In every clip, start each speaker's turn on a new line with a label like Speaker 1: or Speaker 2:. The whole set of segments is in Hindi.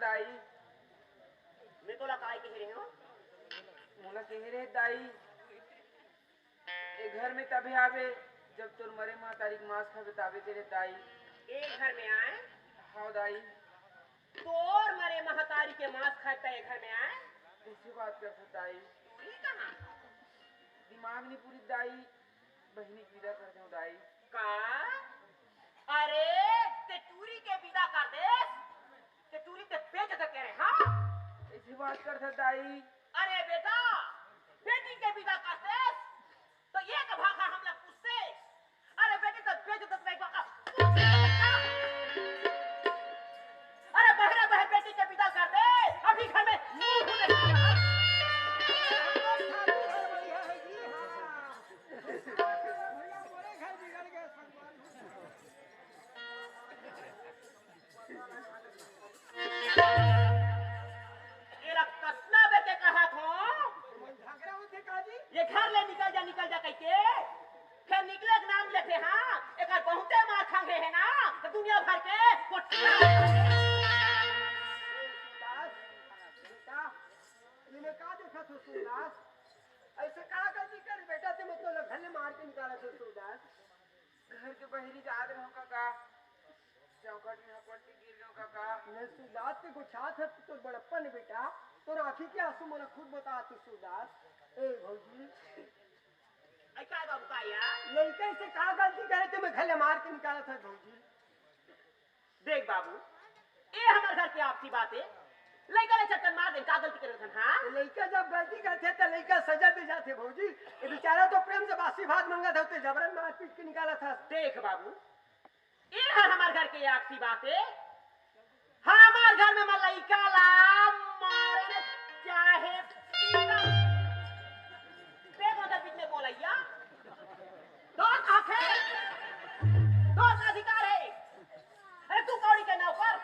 Speaker 1: दाई
Speaker 2: मैं तो लकाई के रहे हो
Speaker 1: मोला कह रहे दाई ए घर में तभी आवे जब तोर मरे माँ तारीख मांस खावे तावे तेरे दाई
Speaker 2: एक घर में आए
Speaker 1: हाँ दाई
Speaker 2: तोर मरे महतारी के मांस खाता है घर में आए
Speaker 1: कैसी बात कर दाई
Speaker 2: तूरी कहाँ
Speaker 1: दिमाग नहीं पूरी दाई बहनी की विदा कर दो दाई
Speaker 2: का अरे ते टूरी के विदा कर दे ते टूरी ते बेच दे कह रहे हाँ
Speaker 1: ऐसी बात कर दाई
Speaker 2: अरे बेटा बेटी के विदा कर दे तो ये का भागा हम लोग पूछते अरे बेटी तो बेच दे नहीं भागा अरे बहरा बहन बेटी के विदा कर दे अभी घर में मुंह खुले ये घर ले निकल जा कह के फिर निकले के नाम लेते हाँ एक बहुते मार खांगे है ना तो दुनिया भर के कोठा
Speaker 3: बेटा इन्हें का देखा तो सूरदास ऐसे का गलती कर बेटा ते मतलब घर ले मार के निकाला तो सूरदास
Speaker 1: घर के बहरी जा रहे हो काका चौखट में पट्टी गिर गयो काका
Speaker 3: ने सूरदास के गुछात है तो बड़प्पन बेटा तो आंखी के आंसू मला खुद बता तू सूरदास ए भौजी
Speaker 2: ऐ का बाबू का यार
Speaker 3: लड़के से का गलती करे थे मैं घर ले मार के निकाला था भौजी
Speaker 2: देख बाबू ये हमारे घर की आपसी बात है लड़का ले चक्कर मार दे का गलती करे थे हाँ
Speaker 3: लड़का जब गलती करते तो लड़का सजा दे जाते भौजी ये बेचारा तो प्रेम से बासी भात मांगा था उसे जबरन मार पीट के निकाला था
Speaker 2: देख बाबू ये हमारे घर की आपसी बात है हमारे घर में लड़का ला मारने चाहे बोलैया दोस्त आंखें दोस्त अधिकार है अरे तू कौड़ी के नाव पर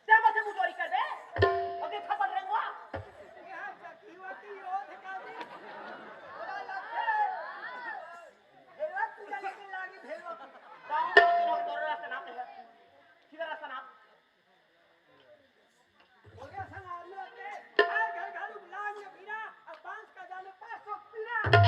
Speaker 2: तेरे से मुझोरी कर दे और देख खबर रहेगा
Speaker 3: यहां चकीवती रोध का भी बड़ा लगता भेलवा पूजा लेकिन लागी भेलवा
Speaker 2: गांव में तो रास्ता नाम है किधर रास्ता नाम
Speaker 3: हो गया सना आदमी के घर घर लाग में पीरा अब बांस का जाने 500 पीरा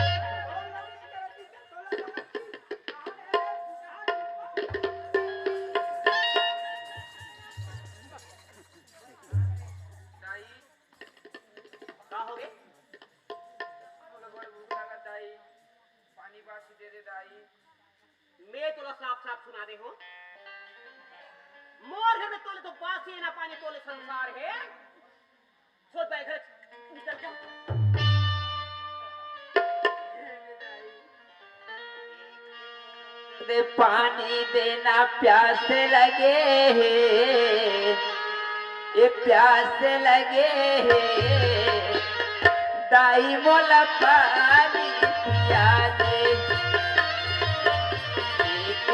Speaker 2: मैं तोला साफ साफ सुना दे हूं मोर घर में तोले तो बासी है ना पानी तोले संसार है सोच भाई घर निकल जा
Speaker 4: दे पानी देना प्यास लगे है ये प्यास लगे है दाई मोला पानी पिया दे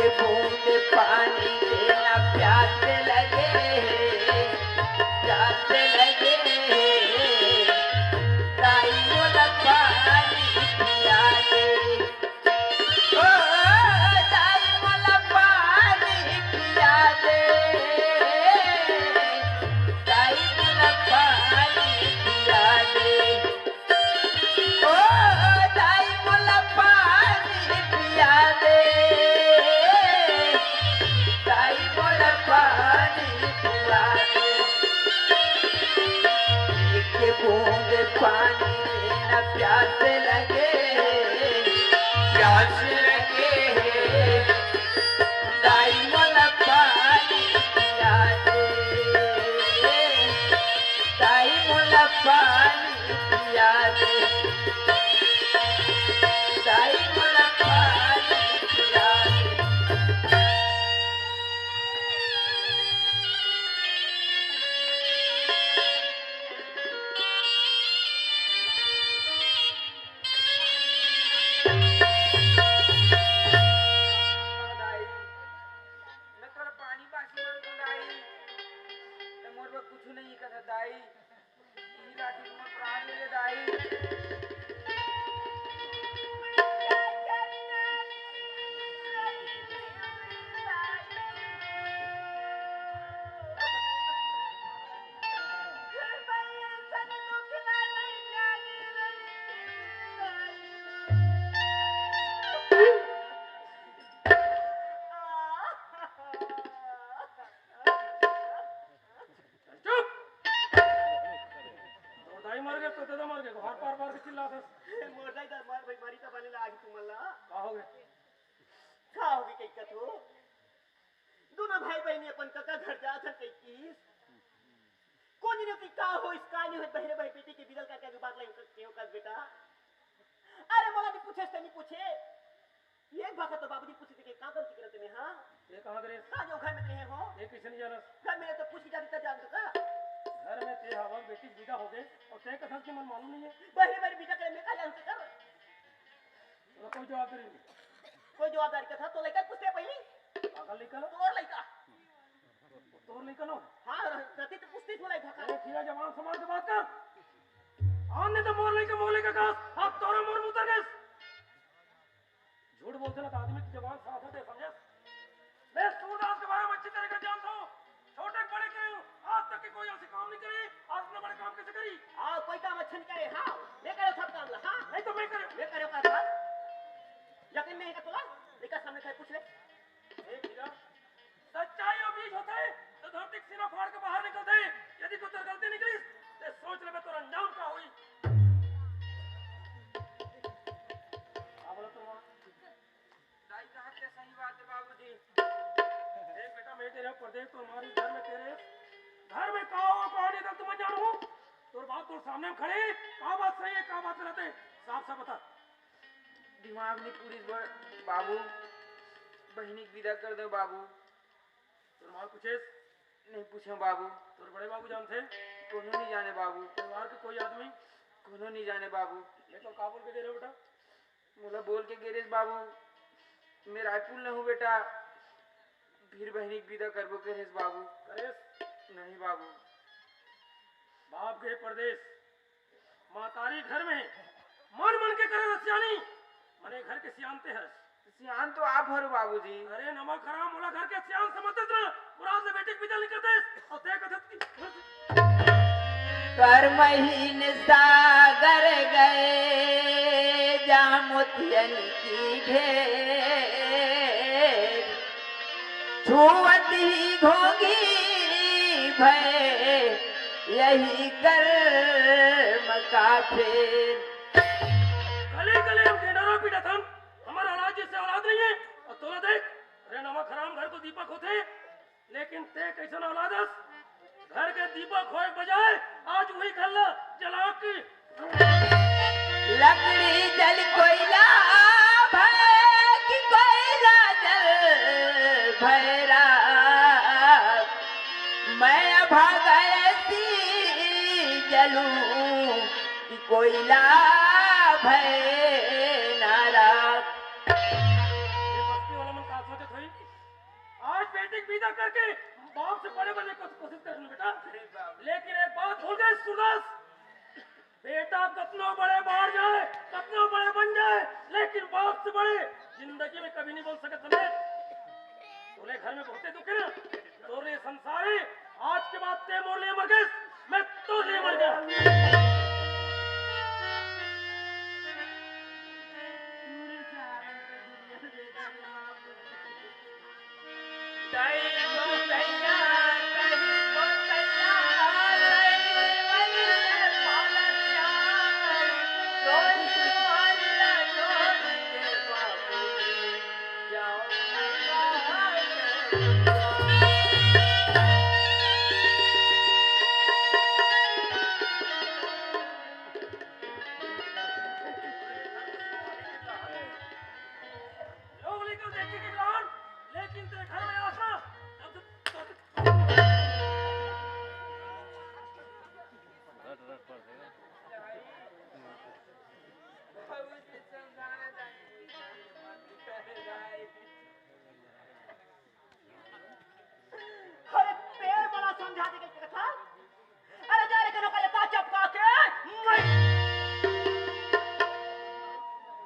Speaker 4: एक बूंद पानी देना प्यास लगे है प्यास लगे है दाई मोला पानी पिया दे पानी देना प्यास लगे प्यास लगे दाई मोला पानी पिया दे दाई मोला पानी पिया दे दाई मोला पानी पिया दे
Speaker 1: कुछ नहीं कथा दाई ई लाठी में प्राण ले दाई
Speaker 2: मोरला इधर मार भाई मारी तो बने लागी तुम अल्लाह
Speaker 1: कहोगे
Speaker 2: का होगी कई कथो दोनों भाई बहनी अपन काका घर जा था कई किस कोनी ने का हो इस कहानी है बहरे भाई बेटी के बिदल का बात लाई क्यों का बेटा अरे मोला भी पूछे से नहीं पूछे एक बात तो बाबूजी पूछे थे कि का गलती करते में हां
Speaker 1: ये कहां करे
Speaker 2: का जो घर में रहे हो
Speaker 1: ये किसी नहीं जाना
Speaker 2: घर में तो पूछ के जाती जान का
Speaker 1: घर में ते हवा बेटी विदा हो गए और ते कथा की मन मालूम नहीं है
Speaker 2: बहरे बहरे बिटा करे में का जान कर
Speaker 1: तो कोई जवाब नहीं
Speaker 2: कोई जवाबदारी का था तो लेकर पूछते पहले
Speaker 1: पागल निकलो
Speaker 2: तोर लइका
Speaker 1: तोर निकलो
Speaker 2: हां रति तो पूछती बोला था
Speaker 1: अरे खिया जवान समाज के बात कर आने तो मोर लेके का अब तोरा मोर मुतर गए झूठ बोलते ना तो आदमी की जवान साथ होते समझे मैं सूरदास के बारे में अच्छी तरह जानता हूं छोटे बड़े के आज तक के कोई ऐसे काम नहीं करे आज इतने बड़े काम कैसे करी
Speaker 2: हां कोई काम अच्छा नहीं करे हां मैं करो सब काम ला हां
Speaker 1: नहीं तो मैं
Speaker 2: करो का था यकीन नहीं है तोला लेकर सामने खड़े पूछ ले
Speaker 1: ए खिया सच्चाई और बीच होते तो धरती सीना फाड़ के बाहर निकलते यदि कोई गलती निकली तो सोच ले तोरा अंजाम का हुई
Speaker 3: दाई कहा के सही बात है बाबूजी
Speaker 1: देख बेटा मैं तेरे प्रदेश तो हमारे घर में तेरे घर में कहानी तक तुम जानू तोर बात तोर सामने में खड़े का बात सही है का बात गलत है साफ साफ बता
Speaker 3: दिमाग नहीं पूरी बाबू बहनी की विदा कर दो बाबू
Speaker 1: तोर मार पूछे
Speaker 3: नहीं पूछे बाबू
Speaker 1: तोर बड़े बाबू जानते
Speaker 3: कोनो नहीं जाने बाबू
Speaker 1: परिवार के कोई आदमी
Speaker 3: कोनो नहीं जाने बाबू
Speaker 1: ये तो काबुल के दे रहे बेटा
Speaker 3: मोला बोल के गिरीश बाबू मैं रायपुर न हूँ बेटा फिर बहनी की विदा करबो गिरीश बाबू
Speaker 1: करेश
Speaker 3: नहीं बाबू
Speaker 1: बाप के परदेश मातारी घर में मन मन के करे सियानी मने घर के सियानते हैं
Speaker 3: सियान तो आप हरो बाबूजी
Speaker 1: अरे नमक हराम मोला घर के सियान समझते थे मुराद से बेटे की विदा नहीं करते और ते कथत की
Speaker 4: कर महीन सागर गए जहाँ मोतियन की ढेर छुअत ही घोंगी भय यही कर्म का फेर
Speaker 1: गले गले हम डेडरा पीटा था हमारा राज्य से औलाद नहीं है और तोला देख अरे नमक हराम घर को दीपक होते लेकिन ते कैसा औलादस घर के दीपक होए बजाय आज वही खल्ला जला के
Speaker 4: लकड़ी जल कोयला भय कि कोयला जल भैरा मैं भागती जलूं कि कोयला भय नारा
Speaker 1: बस्ती वाला मन का सोचे थोड़ी आज बेटे की विदा करके बाप से बड़े बनने की कोशिश कर रही बेटा लेकिन एक बात भूल गए सूरदास बेटा कितना बड़े बाहर जाए कितना बड़े बन जाए लेकिन बाप से बड़े जिंदगी में कभी नहीं बोल सकते समझे तोले घर में बहुते दुख है ना तोरे संसार है आज के बाद ते मोर लिए मर गए मैं तो लिए मर गया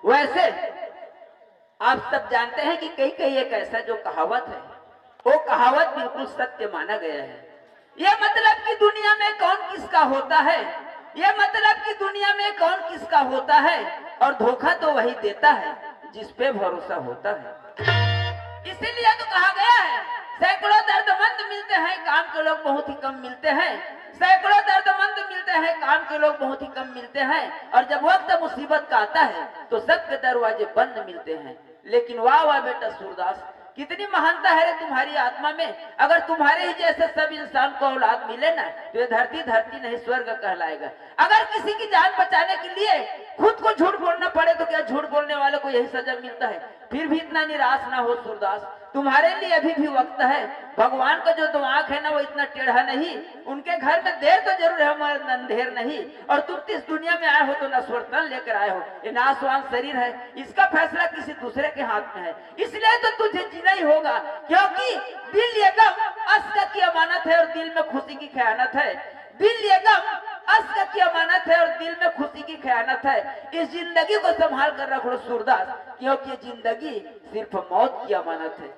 Speaker 4: वैसे आप सब जानते हैं कि कई कई एक ऐसा जो कहावत है वो कहावत बिल्कुल सत्य माना गया है। ये मतलब कि दुनिया में कौन किसका होता है, ये मतलब कि दुनिया में कौन किसका होता है और धोखा तो वही देता है जिस पे भरोसा होता है। इसीलिए तो कहा गया है सैकड़ों दर्दमंद मिलते हैं, काम के लोग बहुत ही कम मिलते हैं। सैकड़ों दर्दमंद मिलते मिलते हैं, काम के लोग बहुत ही कम मिलते हैं, और जब वक्त मुसीबत का आता है तो सबके दरवाजे बंद मिलते हैं। लेकिन वाह वाह बेटा सूरदास, कितनी महानता है रे तुम्हारी आत्मा में। अगर तुम्हारे ही जैसे सब इंसान को औलाद मिले ना तो ये धरती धरती नहीं स्वर्ग कहलाएगा। अगर किसी की जान बचाने के लिए खुद को झूठ बोलना पड़े तो क्या झूठ बोलने वाले को यही सजा मिलता है? फिर भी इतना निराश ना हो सूरदास, तुम्हारे लिए अभी भी वक्त है। भगवान का जो दिमाग है ना वो इतना टेढ़ा नहीं, उनके घर में देर तो जरूर है मगर अंधेर नहीं। और तुम इस दुनिया में आए हो तो नश्वर तन लेकर आए हो, ये नाशवान शरीर है, इसका फैसला किसी दूसरे के हाथ में है। इसलिए तो तुझे जीना ही होगा, क्योंकि दिल ये गम अस्क की अमानत है और दिल में खुशी की खयानत है। दिल ये गम अस्क की अमानत है और दिल में खुशी की खयानत है। इस जिंदगी को संभाल कर रखो सूरदास, क्योंकि जिंदगी सिर्फ मौत की अमानत है।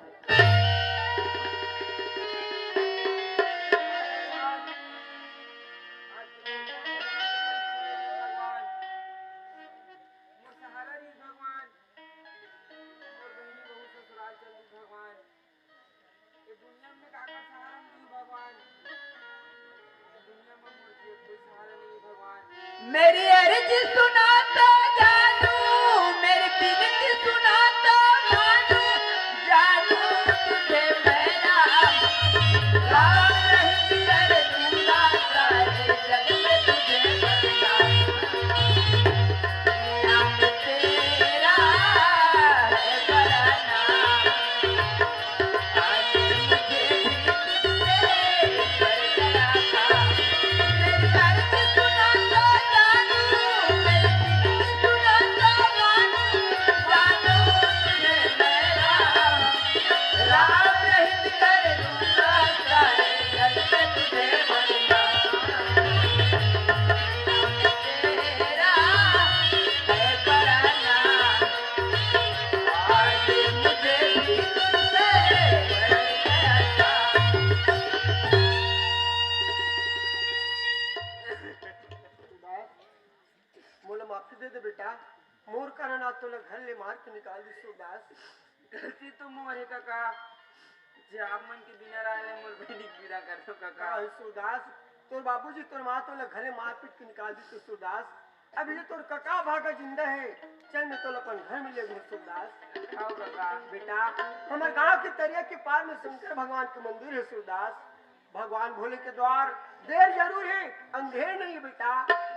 Speaker 4: मेरी अर्ज सुना तो जानू, मेरी बिनती सुना तो मानू, जानू तुझे मेरा राम रही कर दूंगा, सारे जग में तुझे बदनाम। नाम तेरा है बड़ा नाम, आज मुझे भी तुझसे कर गया था। मेरी अर्ज सुना तो
Speaker 3: मोला माफी दे दे बेटा, मोर कारण आज तोला घर ले मार के निकाल दी सूरदास।
Speaker 5: गलती तो मोर है काका, जे आप मन के बिना रहले मोर बहनी के विदा कर दो काका।
Speaker 3: हाँ सूरदास, तोर बाबूजी तोर माँ तोला घरे मार पीट के निकाल दी तो सूरदास। अभी ये तोर कका भागा जिंदा है, चल मैं तोला अपन घर में ले गई सूरदास।
Speaker 5: आओ काका।
Speaker 3: बेटा हमारे गांव के तरिया के पार में शंकर भगवान के मंदिर है सूरदास। भगवान भोले के द्वार देर जरूर है, अंधेर नहीं है बेटा।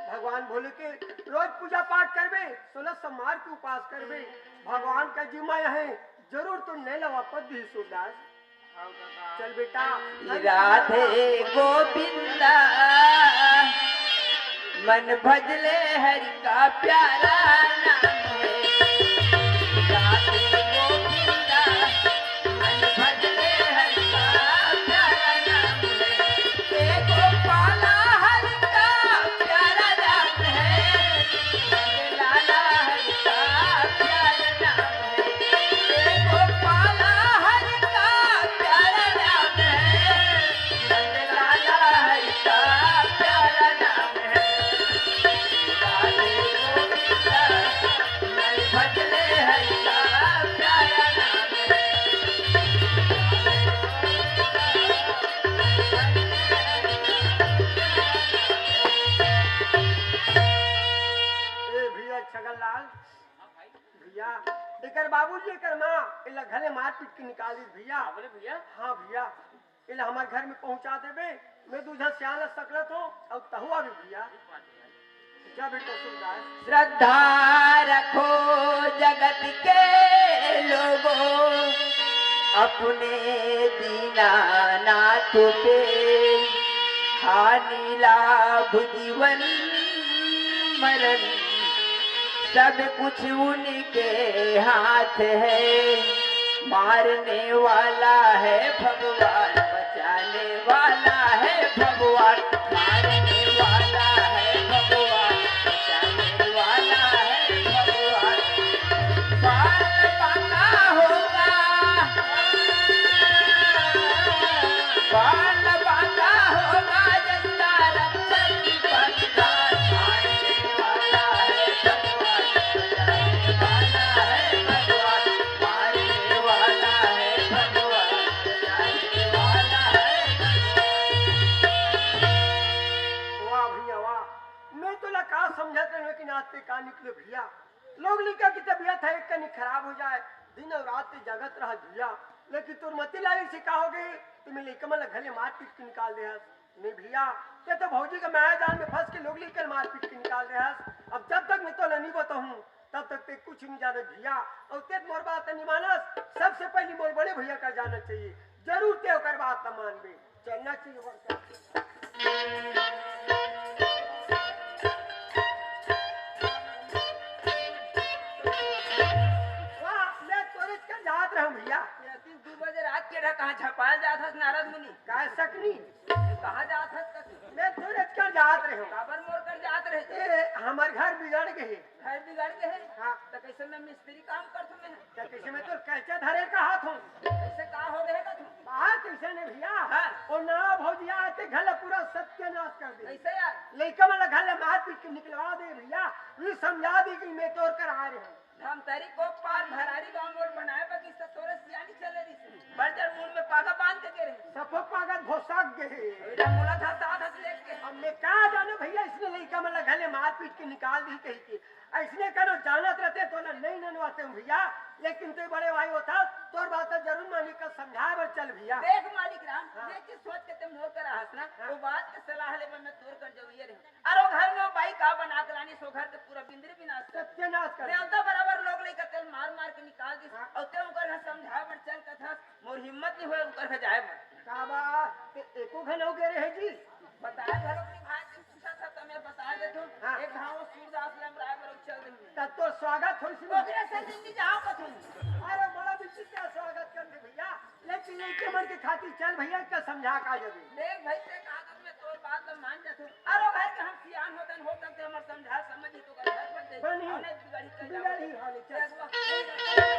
Speaker 3: भगवान भोले के रोज पूजा पाठ करबे, 16 सोमवार के उपास करबे, भगवान का जिम्मा है, जरूर तो नैला वापस दी सूरदास।
Speaker 5: आओ काका।
Speaker 3: चल बेटा।
Speaker 4: राधे गोविंदा मन भजले हरि का प्यारा नाम है। राधे गोविंदा मन भजले हरि का प्यारा नाम है। हे गोपाला हरि का प्यारा नाम है, नंद लाला हरि का प्यारा नाम है। हे गोपाला हरि का प्यारा नाम है, नंद लाला हरि का प्यारा नाम है। राधे गोविंदा मन भजले हरि का प्यारा नाम है।
Speaker 3: ए भैया छगनलाल भैया, एकर बाबूजी एकर माँ इला घरे मार पीट के निकाल दी भैया।
Speaker 1: बोले भैया
Speaker 3: हाँ भैया, इला हमारे घर में पहुंचा देबे, मैं दूधा सियाल सकलत हो और तहुआ भी भैया। जा बेटा सूरदास।
Speaker 4: श्रद्धा रखो जगत के लोगों अपने दीनानाथ पे, हानि लाभ जीवन मरण सब कुछ उनके हाथ है। मारने वाला है भगवान, बचाने वाला है भगवान। मारने वाला है भगवान, बचाने वाला है भगवान। बाल बाका होगा, बाल बाका होगा, जनता रक्षक की पंचायत। मारने वाला है भगवान, बचाने वाला है भगवान। मारने वाला है भगवान, बचाने वाला है भगवान।
Speaker 3: मैं तो लगा समझत रहे कि नाते का निकले भैया लोग लिखा की तबीयत है कहीं खराब हो जाए दिन और रात से जगत रहा भैया लेकिन तुर मती लाई से कहोगे तुम्हें लेकर मतलब घरे मार पीट के निकाल दे नहीं भैया ये तो भौजी का माया जाल में फंस के लोग लेकर मार पीट के निकाल दे अब जब तक मैं तो नहीं बताऊं तब तक ते कुछ नहीं जाना भैया और ते मोर बात नहीं मानस सबसे पहले मोर बड़े भैया का जाना चाहिए जरूर ते ओकर बात न मानबे चलना चाहिए भैया
Speaker 4: 2 बजे रात के कहाँ छपाल जात हस नारद मुनि
Speaker 3: काय सकनी
Speaker 4: कहाँ जात हस
Speaker 3: मैं सूरज कर जात रहे हूँ
Speaker 4: काबर मोर कर जात रहे
Speaker 3: ए हमार घर बिगड़ गए
Speaker 4: घर बिगड़ के है
Speaker 3: हाँ
Speaker 4: तो कैसे मैं मिस्त्री काम कर तुम्हें
Speaker 3: तो कैसे मैं तो कैसे धरे का हाथ हूँ
Speaker 4: कैसे कहाँ हो रहेगा तुम
Speaker 3: बाहर कैसे ने भैया
Speaker 4: हाँ।
Speaker 3: और ना भौजिया आते घर पूरा सत्यानाश कर दे
Speaker 4: कैसे यार
Speaker 3: लेकिन मैं घर मार पीट के निकलवा दे भैया ये समझा दी कि मैं तोड़ कर आ रहे हूँ
Speaker 4: हम तारी को पार भरारी गांव मोड़ बनाए बाकी सब तोरे सियानी चले रही बर्जर मुंड में पागा बांध के गिरे
Speaker 3: सफो पागल भोसक गए
Speaker 4: एटा मुला था साथ हस लेके
Speaker 3: अब मैं कहा जाने भैया इसने लड़का मतलब घरे मार पीट के निकाल दी कही की ऐसने करो जानत रहते तो ना नहीं ननवाते हूँ भैया लेकिन तो बड़े भाई होता तोर बात जरूर मानी का समझा बर चल भैया
Speaker 4: देख मालिक राम
Speaker 3: हाँ।
Speaker 4: देख के सोच के ते मोर कर हंसना
Speaker 3: हाँ।
Speaker 4: वो बात के सलाह ले मैं तोर कर जो ये रहे अरे घर में बाई का बना के लानी सो घर के पूरा बिंदरी विनाश कर
Speaker 3: सत्यानाश कर
Speaker 4: मैं उतना बराबर लोग लेकर तेल मार मार के निकाल दी
Speaker 3: हाँ।
Speaker 4: और ते उनकर समझा बर चल का था मोर हिम्मत नहीं होए उनकर जाए मत
Speaker 3: का बात एको घन हो गए रहे जी
Speaker 4: बताया घरों की भाई से पूछा था तो मैं बता दे तू
Speaker 3: हाँ।
Speaker 4: एक गांव सूरदास लम राय पर चल रही
Speaker 3: तब तो स्वागत हो सी
Speaker 4: ओकरे से जिंदगी जाओ कथू
Speaker 3: अरे बड़ा विचित्र क्या स्वागत कर दे भैया लेकिन लड़के मन के खातिर चल भैया का समझा का जबे
Speaker 4: देख भाई से कहा था मैं तोर बात ला मान जातू अरे घर के हम सियान होतन होतन ते हमर समझा समझी तो घर पर दे
Speaker 3: बनी।
Speaker 4: हमने बिगाड़ी कर
Speaker 3: बिगाड़ी हाले चल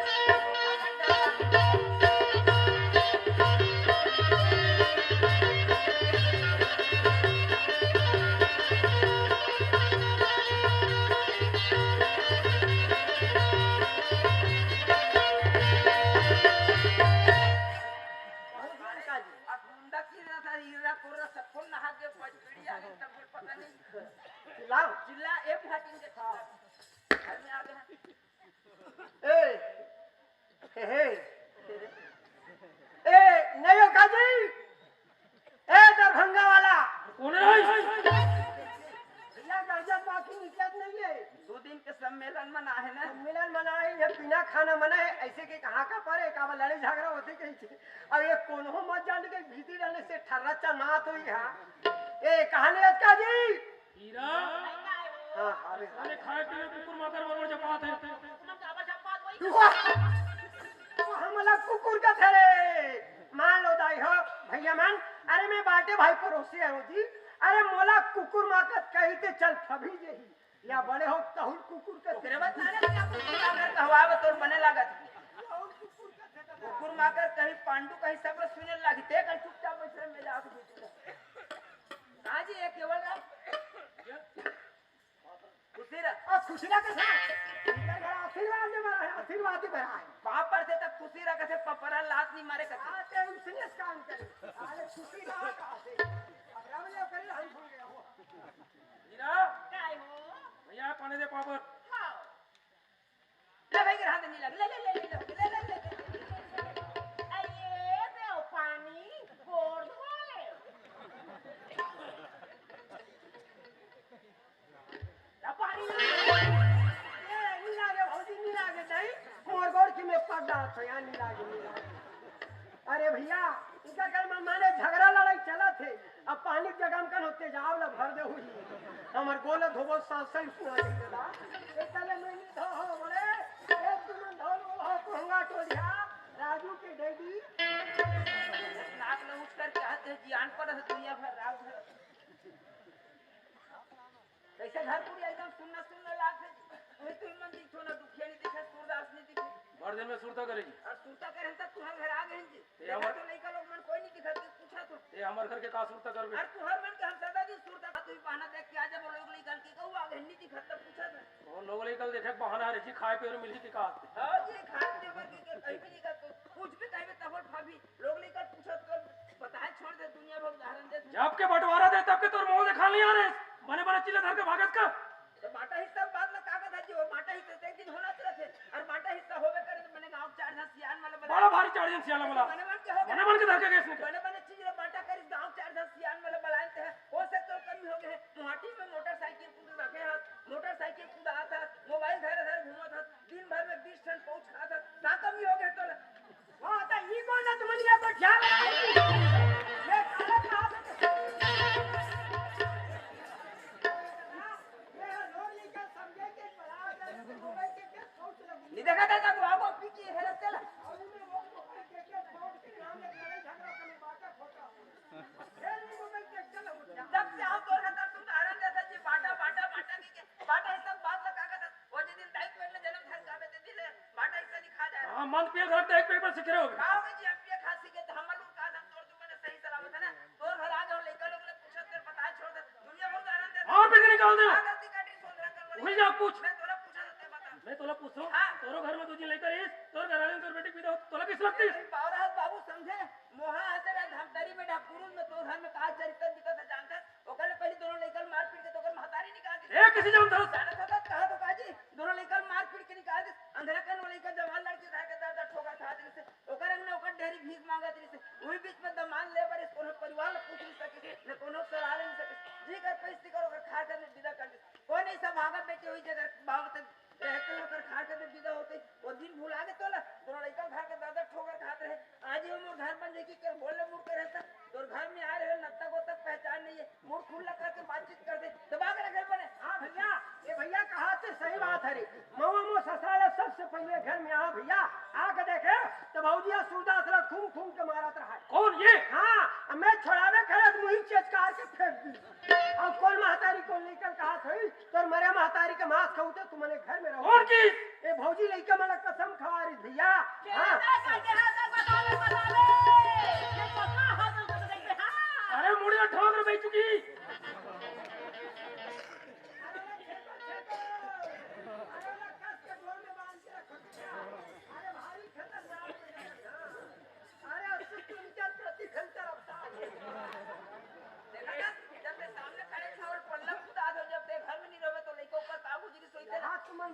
Speaker 3: लाओ
Speaker 4: जिला एक फाटिंग के था घर में आ गया
Speaker 3: ए हे ए नहीं हो काजी ए दरभंगा वाला
Speaker 1: कौन है
Speaker 3: भैया गर्जन बाकी निकलत नहीं है
Speaker 4: 2 दिन के सम्मेलन मना है ना
Speaker 3: सम्मेलन मनाए ये बिना खाना मनाए ऐसे के कहाँ का परे का लड़ाई झगड़ा होते कहीं से अब ये कोनो मत जाने के भीतर रहने से ठर्रा चनात हुई है ए कहानी अजका जी
Speaker 1: हीरा
Speaker 3: हाँ अरे
Speaker 1: अरे खाए पीने कुकुर माकर बरोबर जपात है
Speaker 2: तुम का बचा बात वही
Speaker 3: हमला कुकुर का थे मान लो दाई हो भैया मान अरे मैं बाटे भाई पड़ोसी है जी अरे मोला कुकुर माकत कही ते चल फभी जही या बड़े हो तहुल कुकुर का
Speaker 4: तेरे बात नारे क्या कुकुर कहवावे तोर बने लागत कुकुर माकर कहीं पांडु कहीं सब सुने लागी ते कर चुपचाप बैठ रहे मेरे आंख बीच आज ये केवल
Speaker 3: खुशी ना के साथ आशीर्वाद दे मारा है आशीर्वाद ही भरा है
Speaker 4: बाप पर से तक खुशी रखे थे पपरा लात नहीं मारे कथे
Speaker 3: आते उसने काम करे अरे खुशी ना कहा से अब राम ले करे हम भूल गए हो
Speaker 1: हीरा
Speaker 2: काय हो
Speaker 1: भैया पानी दे पापर
Speaker 2: हां
Speaker 4: ले भाई के हाथ नहीं लग ले ले ले ले ले ले ले
Speaker 2: अये देव पानी गोड़ धोले या पानी
Speaker 3: ए नी लागे भौजी नी लागे नहीं मोर गोड़ की में पड़ रहा था यार नी लागे अरे भैया इनका कल मन माने झगड़ा लड़ाई चला थे अब पानी के जगह कन होते जाव ला भर दे हुई हमर गोला धोबो सासन सुना दे दा ए तले में नी धो हो बड़े ए तुम धो हो कोंगा टोलिया राजू के डैडी
Speaker 4: नाक में उठ कर कहते हैं जान पर दुनिया भर राग भर कैसे घर पूरी एकदम सुनना लाग है वही तो मन दिखो ना दुखिया नहीं दिखा सूरदास नहीं दिखे
Speaker 1: भर दिन में सुरता करेगी
Speaker 4: और सुनता करे तक तुम्हारे घर आ गए जी
Speaker 1: ये हमर-
Speaker 4: तो नहीं का लोग मन कोई नहीं दिखा तू पूछा तो
Speaker 1: ये हमार घर के का सुरता करबे
Speaker 4: और तुम्हारे मन के हम सदा दिन सुरता तू ही बहाना देख के आ जा लोग निकल के कहू आ गए नहीं दिखा तब पूछा था
Speaker 1: वो लोग लेकर देखे बहाना रे जी खाए पे और मिली की का
Speaker 4: हां जी खाते पर की कहीं भी नहीं का तो कुछ भी कहीं तब भाभी लोग लेकर पूछा तो बताए छोड़ दे दुनिया भर उदाहरण दे
Speaker 1: जब के बंटवारा दे तब के तोर मुंह दिखा लिया रे बने बने मारे चिल्ला धर के भागत का
Speaker 2: तो बाटा हिस्सा बात ला कागज है जो बाटा हिस्सा से एक दिन होना चाहिए और बाटा हिस्सा होवे करे तो मैंने गांव चार दस सियान वाला
Speaker 1: बड़ा भारी चार्जन सियाला वाला
Speaker 2: मने मन के हो
Speaker 1: मने मन के धर के गए इसने
Speaker 2: बने बने चीज रे बाटा करी गांव चार दस सियान वाला बलाते हैं हो सकता है कमी हो गए हैं मुहाटी में मोटरसाइकिल कूद रखे हैं मोटरसाइकिल कूदा था मोबाइल धर धर घूमा था दिन भर में 20 टन पहुंच खा था ना कमी हो गए तो हां तो ई कौन ना तुम लिया पर ध्यान ये काला कहां से नहीं देखा था तब बाबू पीछे है चला जब से आप तोड़ खाता तुम आनंद देता जी बाटा बाटा बाटा की बाटा हिस्सा बात लगा का था वो जिस दिन टाइप में जन्म धर का बेटे दिले बाटा हिस्सा नहीं खा जाए
Speaker 1: हां मन पेल घर एक पेपर सिख रहे हो
Speaker 2: खाओगे जी अब ये खांसी के हम लोग का दम तोड़ तुमने सही सलामत है ना तोड़ घर आ जाओ लेकर लोग ने पूछा तेरे पता छोड़ दे दुनिया भर का आनंद देता
Speaker 1: और पे निकाल दे
Speaker 2: गलती काटी सोच रहा कर
Speaker 1: भूल जा पूछ
Speaker 2: मैं तोरा पूछा तो बता
Speaker 1: मैं तोला पूछ रहा हूं
Speaker 2: हाँ।
Speaker 1: तोरो घर में तुझे लेकर इस तोर घर वाले तोर बेटी विदा तोला किस लगती है
Speaker 2: बावराज बाबू समझे मोहा आते रहा धमतरी में डाकुरुन में तो घर में का चरित्र दिखत है जानता ओकर पहले दोनों लेकर मार पीट के तो ओकर महतारी निकाल दी
Speaker 1: ए किसी जन धरस
Speaker 2: जाना था कहा तो काजी दोनों लेकर मार पीट के निकाल दे अंधेरा कन वाले का जवान लड़की उठा के दर्द ठोका खा दे से ओकर अंग ने ओकर ढेरी भीख मांगा दे से वही बीच में दमान ले बारे कोनो परिवार ल पूछ नहीं सके न कोनो सलाह नहीं सके जी कर पैसे करो ओकर खा कर विदा कर दे कोई नहीं सब भागा बेटे हुई जगह बाबू तक रहते होकर खा कर विदा होते वो दिन भुला के तोला दोनों लड़का घर के दर्द ठोकर खाते रहे आज ही मोर घर बन देखी कर बोले मुड़ के रहता तोर घर में आ रहे नत्ता को तक पहचान नहीं है मुड़ खुला करके बातचीत करते दबा के रखे बने
Speaker 3: हाँ भैया ये भैया कहा थे सही बात है रे मवा मो ससुराल सबसे पहले घर में आ भैया आके देखे तो भौजिया सूरदास ला घूम घूम के मारत रहा
Speaker 1: कौन ये
Speaker 3: हाँ मैं छोड़ावे करे तो मुही चेचकार के फेंक दी और कौन महतारी को लेकर कहा थई तोर मरे महतारी के मांस खाऊ तो तुमने घर में रहो
Speaker 1: कौन की
Speaker 3: ए भौजी लइका मला कसम खवारी भैया हाँ
Speaker 1: अरे मुड़िया ठोक रे बेच चुकी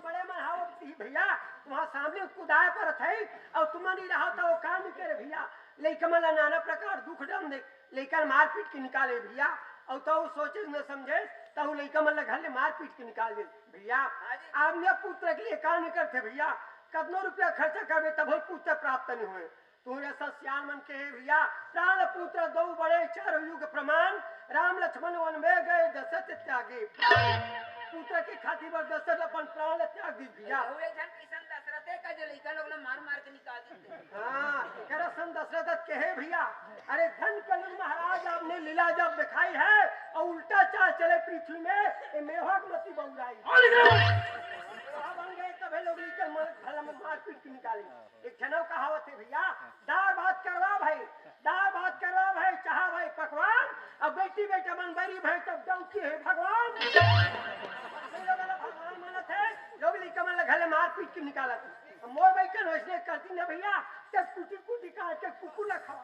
Speaker 3: बड़े मन हाओ भैया वहाँ सामने कुदाए पर थे और तुम नहीं रहा तो वो काम नहीं करे भैया लेकिन मला नाना प्रकार दुख डम दे लेकर मार पीट के निकाले भैया और तो सोचे न समझे तो लड़का मतलब घर ले मार पीट के निकाल दे भैया आपने पुत्र के लिए काम नहीं करते भैया कितना रुपया खर्चा करबे तब पुत्र प्राप्त नहीं हुए तू ऐसा सियान मन के भैया प्राण पुत्र दो बड़े चार युग प्रमाण राम लक्ष्मण वन में गए दशरथ त्यागे पुत्र के खातिर पर दशरथ अपन प्राण त्याग दी भैया
Speaker 2: हुए जन किशन दशरथ का जो लड़का लोग ने मार मार के निकाल देते
Speaker 3: हाँ करा सन दशरथ के है भैया अरे धन कलयुग महाराज आपने लीला जब दिखाई है और उल्टा चाल चले पृथ्वी में मेहक मती बहुराई बन गए तब लोग निकल मार पीट के निकाले एक जनव कहावत है भैया दाल भात करवा भाई चाहा भाई पकवान अब बेटी बेटा मन बरी भाई तब डौकी है भगवान भगवान मानत है लोग निकल घर मार पीट के निकाला मोर बैठन वैसे करती ना भैया तब कुटी कुटी काट के कुकुर ला खवा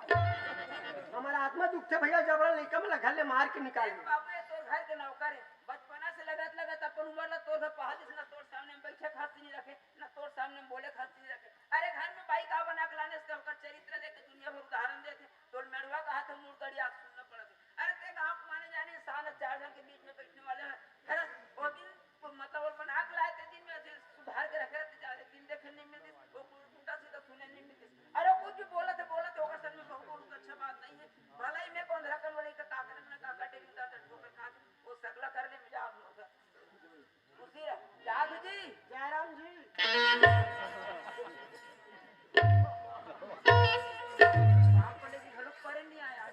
Speaker 3: हमारा आत्मा दुख थे भैया जबरन निकल घर ले मार के निकाल
Speaker 2: बाबू ये तोर घर के नौकर है बचपना से लगत अपन उम्र ला तोर पहा दिस ना तोर सामने में बैठे खाती नहीं रखे ना तोर सामने में बोले खाती नहीं रखे अरे घर में बाई का बना के लाने से ओकर चरित्र देख के दुनिया भर उदाहरण देते तोर मेड़वा कहा था मुड़ गड़ी आंख सुनना पड़ता अरे ते गांव माने जाने साल 4 जन के बीच में बैठने वाले है वो दिन मतलब बना के लाए थे दिन में ऐसे सुधार के रखे रहते ज्यादा दिन देखे नहीं मिलती वो उल्टा सीधा सुने नहीं मिलती अरे कुछ भी बोला थे ओकर सर में बहुत अच्छा बात नहीं है भला ही मैं कौन धरकन वाले का ताकत में का काटे भी उतार ठोकर खा वो सकला करने में जा होगा उसी जादू जी
Speaker 3: जयराम जी
Speaker 2: आप पहले जी घरों पर नहीं आया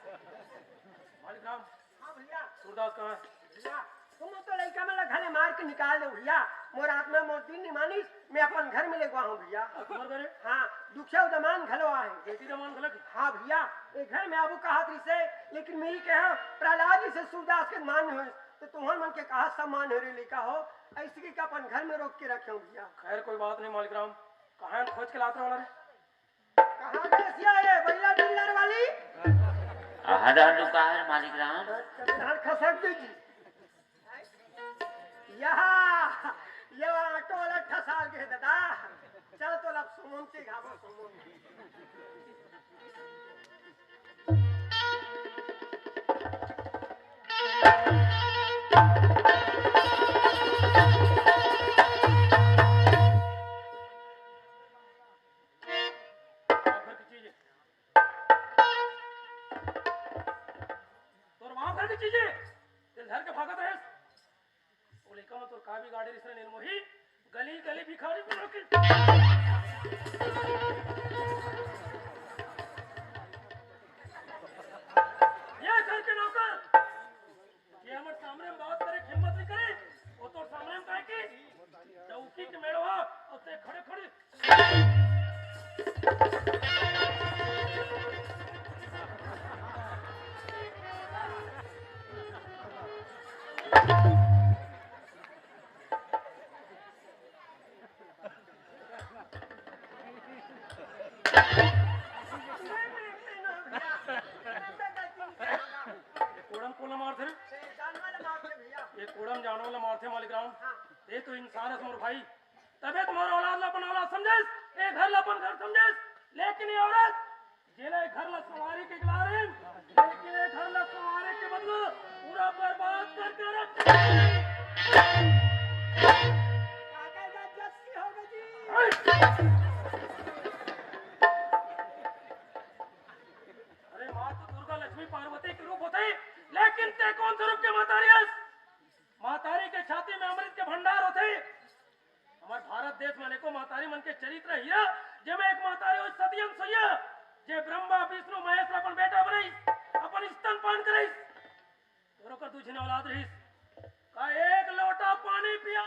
Speaker 1: मालिक राम
Speaker 3: हाँ भैया
Speaker 1: सूरदास कहाँ है
Speaker 3: भैया तुम तो लड़का में घरे मार के निकाल दो भैया मोर आत्मा मोर दिन नहीं मानी मैं अपन घर में लेगवा हूँ भैया
Speaker 1: तुम्हारे घरे
Speaker 3: हाँ दुखिया दमान घलो आए
Speaker 1: बेटी दमान गलत
Speaker 3: हाँ भैया एक घर में आबू कहा से लेकिन मेरी कहा प्रहलाद जी से सूरदास के मान हुए तो तुम्हारे मन के कहा सम्मान हो रे लिखा हो ऐसे की अपन घर में रोक के रखे हो भैया
Speaker 1: खैर कोई बात नहीं मालिक राम कहाँ है खोज के लाते वाला रे
Speaker 3: कहाँ गए ये बैला डीलर वाली
Speaker 6: हर हर का है मालिक राम
Speaker 3: धान खसक दीजिए ये ऑटो वाला 8 साल के है दादा। चल तो लब सुमन के घावो सुमन।
Speaker 1: घर की चीजें तोर वहां घर की चीजें तेरे घर के भागत रहे बोले का तो का भी गाड़ी रिसरे निर्मोही गली गली भिखारी को रोके ये घर के नौकर ये हमारे सामने में बात करे हिम्मत नहीं करे वो तो सामने में कहे कि चौकी के मेड़वा और ते खड़े खड़े कोड़म कोला मारते रे ये कोड़म जानो वाला मारते मालिक राम ये तो इंसान है मोर भाई तबे तुम्हारा औलाद ला अपन औलाद समझेस ए घर ला अपन घर समझेस लेकिन ये औरत जेले घर ला सवारी के गिला रहे लेकिन ये घर ला सवारी के बदले पूरा बर्बाद करके रख अरे माँ तो दुर्गा लक्ष्मी पार्वती के रूप होते लेकिन ते कौन से रूप के मातारी है मातारी के छाती में अमृत के भंडार होते हमारे भारत देश में अनेकों मातारी मन के चरित्र हीरा जेमे एक मातारी हो सतियन सैया जे ब्रह्मा विष्णु महेश अपन बेटा बनाई अपन स्तनपान कराई तोरो का दूसरी औलाद रहीस का एक लोटा पानी पिया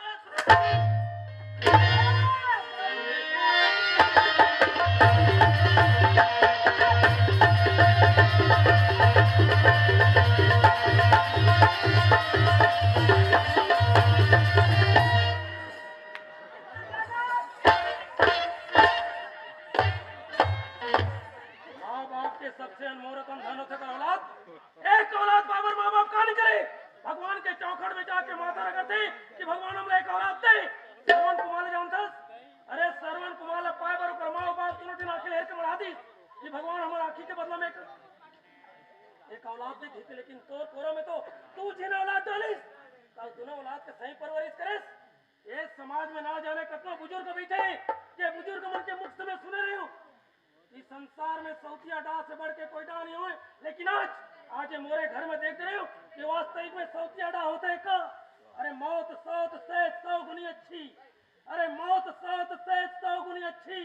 Speaker 1: सबसे अनमोल रतन धन होते कर औलाद एक औलाद बाबर माँ बाप का नहीं करे भगवान के चौखट में जाके माथा रखते कि भगवान हमने एक औलाद दे श्रवण कुमार जानता अरे श्रवण कुमार पाए बर कर माँ बाप तीनों दिन आंखें लेकर बढ़ा दी कि भगवान हमारे आंखी के बदला में एक औलाद दे थी लेकिन तोर कोरा में तो तू जिन औलाद डालिस कल दोनों औलाद के सही परवरिश करेस ये समाज में ना जाने कितना बुजुर्ग बैठे ये बुजुर्ग मन के मुख से मैं सुने रही हूँ इस संसार में सौतिया डा से बढ़ के कोई डा नहीं हुए लेकिन आज ये मोरे घर में देख रहे हो कि वास्तविक में सौतिया डा होता है का अरे मौत सौत से 100 गुनी अच्छी अरे मौत सौत से 100 गुनी अच्छी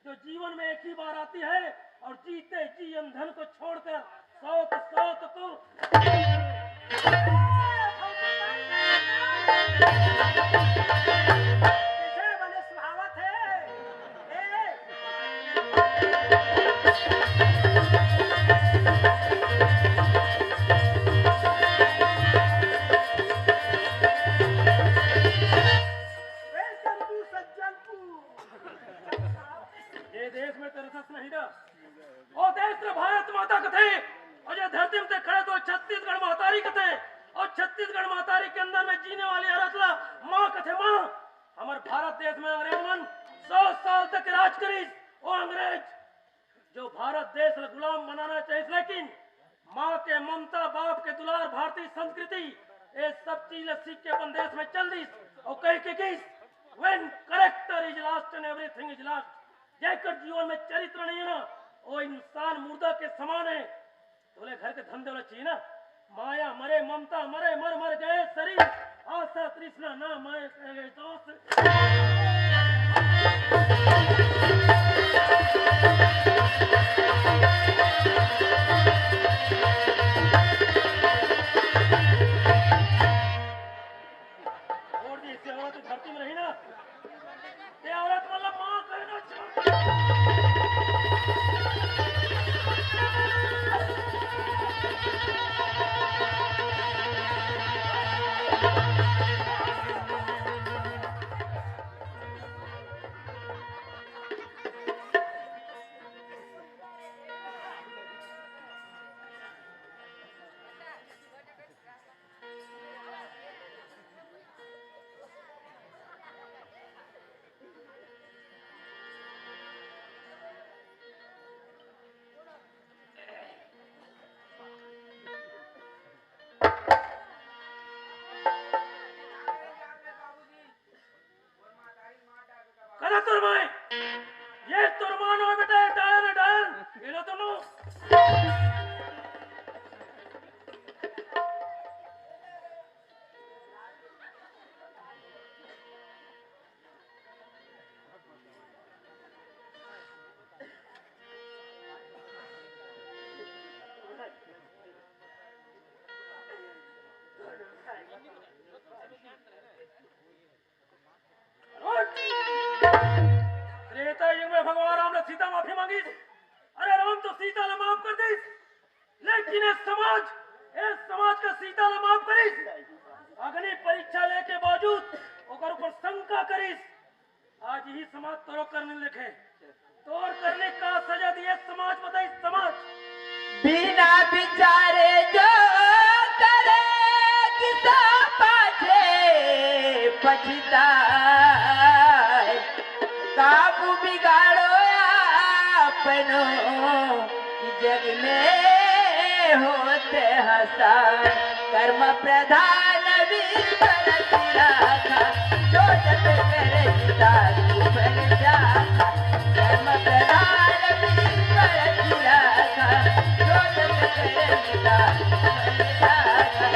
Speaker 1: जो जीवन में एक ही बार आती है और जीते जी ईंधन को छोड़कर सौत सौत को
Speaker 3: बने सुहावत है
Speaker 1: देश में तरसस नहीं था और देश में भारत माता कथे और जो धरती में खड़े तो छत्तीसगढ़ मातारी कथे और छत्तीसगढ़ मातारी के अंदर में जीने वाली अरतला माँ कथे माँ हमारे भारत देश में अंग्रेज मन 100 साल तक राज करी वो अंग्रेज जो भारत देश गुलाम बनाना चाहिए लेकिन माँ के ममता बाप के दुलार भारतीय संस्कृति ये सब चीज सीख के अपन देश में चल दी और कह के किस when character is lost and everything is lost Jayakar जीवन में चरित्र नहीं है ना वो इंसान मुर्दा के समान है बोले घर के धंधे वाला चाहिए ना माया मरे ममता मरे मर मर गए शरीर आशा तृष्णा ना माए गए दोस्त और जिससे औरत धरती में रही ना ये औरत मतलब माँ कहना का सीता माफी मांगी। अरे राम तो सीता ला माफ कर दी, लेकिन ये समाज का सीता ला माफ करीस। अग्नि परीक्षा लेके बावजूद ओकर ऊपर शंका करीस। आज यही समाज तोरो करने लिखे, तोर करने का सजा दिए समाज। बताई समाज
Speaker 4: बिना विचारे जो करे किसा पाछे पछताए, काबू बिगाड़ो अपनो जग में होते हंसा। कर्म प्रधान वीर भरत राखा, जो जत करे दारू पर जाता। कर्म प्रधान वीर भरत राखा, जो जत करे दारू पर जाता।